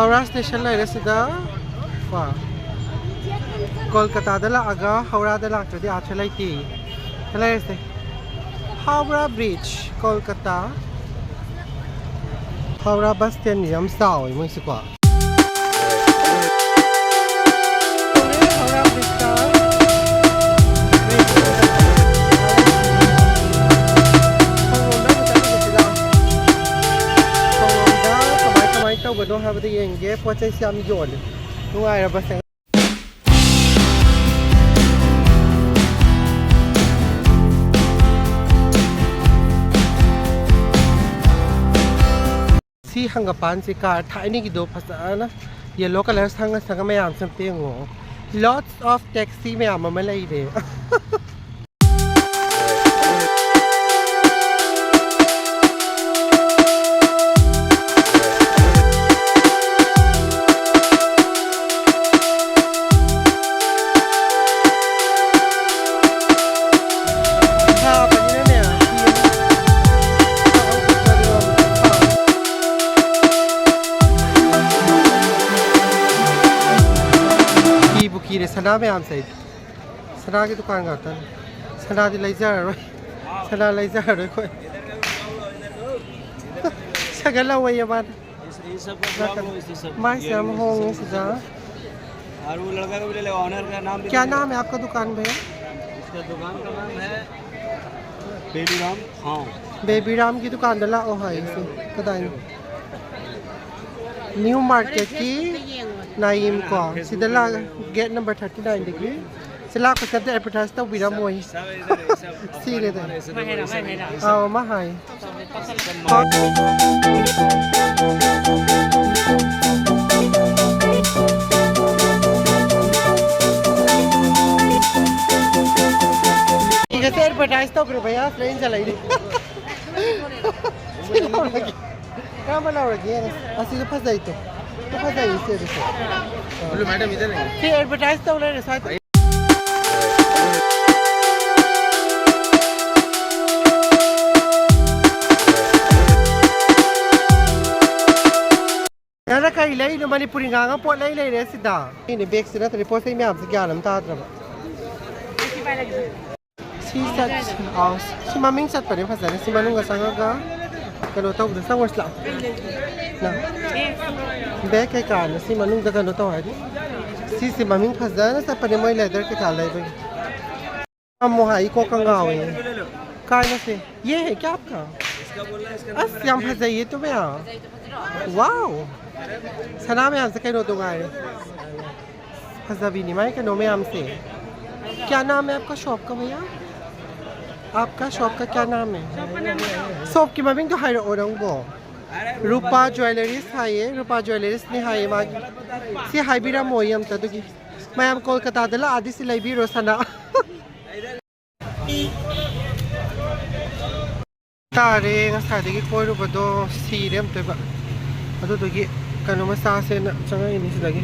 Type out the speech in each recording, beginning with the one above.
howrah station laire sida wa Kolkata dala aga howrah dala akdi achalai ti laire se howrah bridge Kolkata howrah bus stand yam sao mo sikwa Don't have the yenge, what I see I'm doing. No, I have a thing. See, hang a fancy car, tiny do pasana, yellow colors hang a sangamayam something. Lots of taxi, my lady. Sana में आम सही सना की दुकान करता है सना दी ले जा रहा है सना ले जा रहा है कोई शगला हुआ ये बात माय से हम होंगे सजा और वो लड़का को भी ले ले ऑनर का नाम क्या नाम है आपका दुकान भैया इसका दुकान का नाम है बेबी राम हाँ बेबी राम की दुकान डला ओ हाय से कदाई न्यू मार्केट की नाइम को सिदला गेट नंबर 39 डिग्री सिला को सब एडवर्टाइज तो बिना मोई सी ले दे आओ मा हाय ये से एडवर्टाइज तो करे भैया फ्रेंड चलाई दे क्या बना रही है ऐसी तो फंस जाई तो फंस जाई इससे बोलो मैडम इधर है फिर एडवर्टाइज तो ले साथ यार कहीं ले नो manipuri ngang pot ले ले रे सिदा ini bag sida report sai me am se kya lam ta tra ba si sat aus si maming sat pa ne phasa ne si manung ga sanga ga kano tau da sang wasla na bag kai ka ne si manung da kano tau hai si maming phasa na sa pa ne moi leather ke ka lai ba हम high को कंगाव है काय ना से ये है क्या आपका इसका बोल रहा है इसका असम फजाइए तो मैं वाओ सना में हमसे कहीं तो गाय फजाबी नहीं मैं कहीं में हमसे क्या नाम है आपका शॉप का भैया आपका शॉप का क्या नाम है शॉप की मम्मी तो हाई और वो रूपा ज्वेलरीज हाई है रूपा ज्वेलरीज नहीं हाई मागी सी हाई भी रहा मोई हम तो कि मैं हम कोलकाता दला आदि से लाई भी रोसना तारे ngसाइदगी कोइरुबदो सीरेम तोबा अदुदगी कनो मसासे न चंगाई नि सिदगी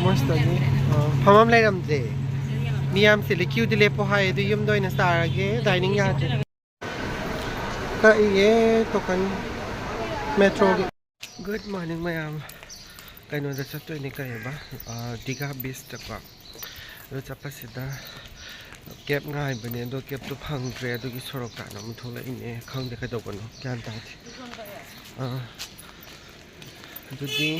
मस्तगी फमम लेरमजे मियाम से लिक्यू दिले पो हाय दु युम दोइना सारगे डाइनिंग याजे का ये तोकन मेट्रो गुड मॉर्निंग मैम कनो द चतोइनि कायबा दिगा बीच तकवा रो चपसिदा कैब गाय बने दो कैब तो फंग्रे अदुगी सोरक ताना मुथुला इने खंगदे कदोबनो ग्यान ताथि अदुदी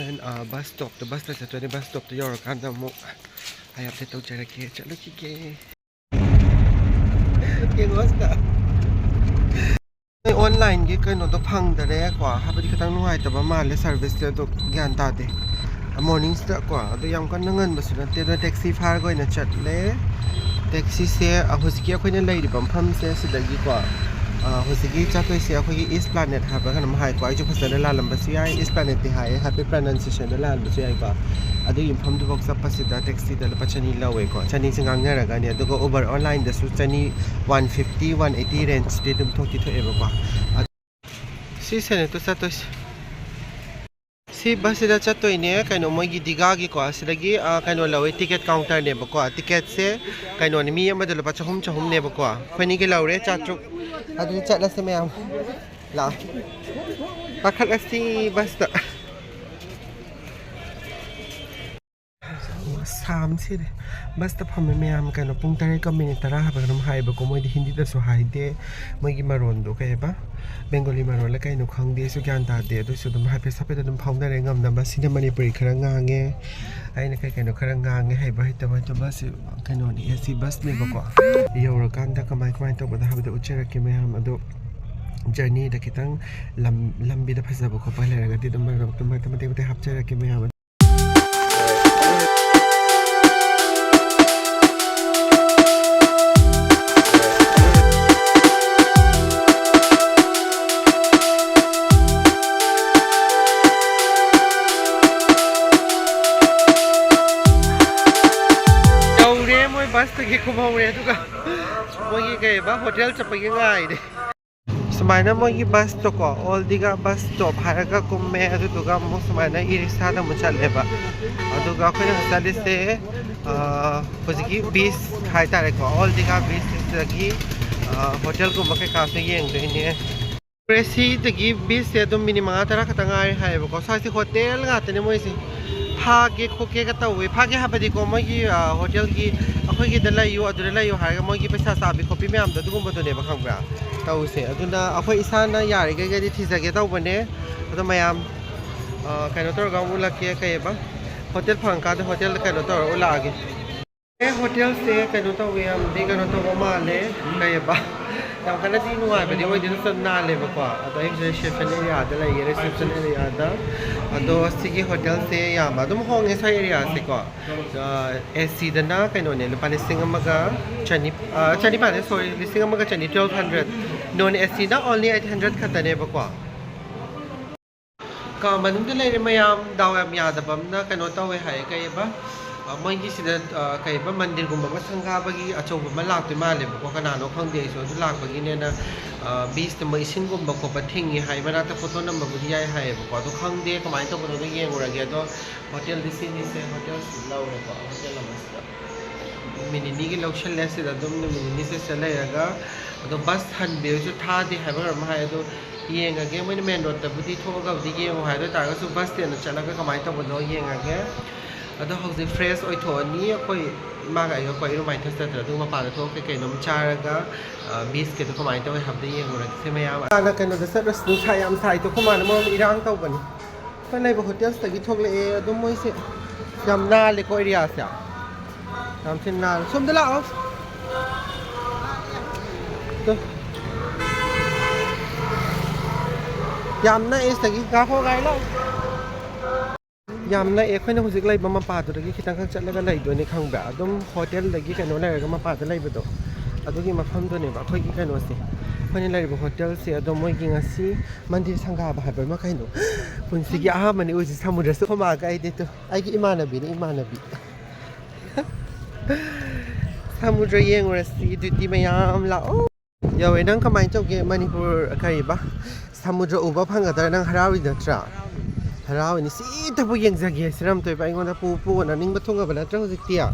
एन बस स्टॉप तो बस चतोनि बस स्टॉप तो योर कांदा मु आई अपडेट तो जरके चलो किके के गोस्ता ऑनलाइन के कनो तो फंगदरे क्वा हाबदि खतंग नुहाय तबा माले सर्विस तो ग्यान तादे मॉर्निंग स्टा क्वा अदु याम कन नंगन बसुना ते टैक्सी फार गोइना चटले टैक्सी से हुसकी अखोइना लेरिबा मफम से सिदगी को हुसकी चातोइ से अखोइ ईस्ट प्लैनेट हाबा खनम हाइ को आइजो फसना लालंबसु याय ईस्ट प्लैनेट ते हाय हैप्पी प्रोनाउंसिएशन द लालबसु याय बा अदु इनफॉर्म दु बॉक्स पसिदा टैक्सी द लपचनी लवे को चनी सिंगांग नरगा ने अदु ओवर ऑनलाइन द सु चनी 150 180 रेंज दे दुम थोकि थो एबा को सी सेने तो चातोइ सी बस इधर चतोइ ने कनो मोगी दिगा की को सिदगी कनो लवे टिकट काउंटर ने बको टिकट से कनो नि मी अमद लपा चहुम चहुम ने बको खनि के लवरे चाट्रुक अदु चटला से मैम ला पखलसी बस 3 basta phame mayam kano pung 3:10 haba kanam haiba ko moi hindi da so haide moi gi maron do kai ba bengali maron la kai no khang de su gyan ta de do su dum haipe sape dum phang da re ngam na ba sine manipuri khara ngange ai na kai kai no khara ngange haiba hita ba to ba si kai no ni si bus ne ba ko yora kan da kamai to ba da haba da uchera ke mayam ado journey da kitang lambi da phasaba ko pale raga ti dum ma mate hapchara ke mayam bus tagi kumawre aduga mogi kay ba hotel chapagi ngai de samaina mogi bus to ko all digha bus stop haraga kumme aduga mo samaina irisa da mo challe ba aduga khona chale se hojiki beach hai tare ko all digha beach tagi hotel ko makai ka se yeng de ne presi tagi beach se dum minimum tara khata ngai hai ba ko sa si hotel nga tane moi si phage khoke ka tawi phage habadi ko mogi hotel gi akhoi gi dalai yu adura lai yu harga mogi paisa sabi copy me am da dugum bodo ne ba khangbra tawse aduna akhoi isana yari ga ga di thizage tawbane adu mayam kaino tor ga mula ke kai ba hotel phang ka de hotel kaino tor ula age hotel se kaino tawi am de kaino to ma le kai ba yam kana di nuai ba di oi din san na le ba kwa ado reception area da lai reception area da ado sigi hotel se yam adum hong e sa area se ko AC da na kaino ne lupa lising amaga chani pa ne sorry lising amaga chani 1200 non AC na only 800 khata ne ba kwa ka manung de lai mayam daw yam ya da bam na kaino tawe hai kai ba moi gi sida kai ba mandir gumba ma sangha bagi achong ma lak tu ma le ko kana no khang de so du lak bagi ne na beach te mai sing gumba ko ba thingi hai mana ta photo number bu yai hai ko to khang de kamai to ko do yeng ura ge to hotel disi ni se hotel law re ko hotel la mas mini ni gi location le se da dum ne mini ni se chala ya ga do bus han be ju tha de hai ba ma hai do yeng ge moi main road ta bu di tho ga di yeng hai do ta ga su bus te na chala ga kamai to bo do yeng ge ado hausi fresh oi tho ni koi ma ga yo koi ro mai thasta tra du ma pa da tho ke ke nom chara ga beach ke to ko mai to hab de yeng ora se me ya na ke no da sa ras nu sai am sai to ko ma na mo irang tau ban ko lai ba hotel sta gi thok le e ado moi se yam na le ko area sa yam sin na som da la o to yam na is ta gi ga kho gai lo yamna e khoina hujik lai mama pa do gi khitang khang chatla ga lai do ni khang ba adum hotel lagi kano lai ga ma pa da lai ba do adugi mafam do ne ba khoi gi kano se khoina lai ba hotel se adum moi gi ngasi mandir sangha ba ha ba ma kaino punsi gi aha mani uji samudra su khoma ga ai de to ai gi imanabi ni imanabi samudra yeng ora si du ti mayam la o yo e nang kamai chok ge manipur kai ba samudra uba phang ga da nang harawi da tra harawi ni si ta bu yeng jage siram toy ba ingon da pu na ning ba thunga ba na tra hojik tia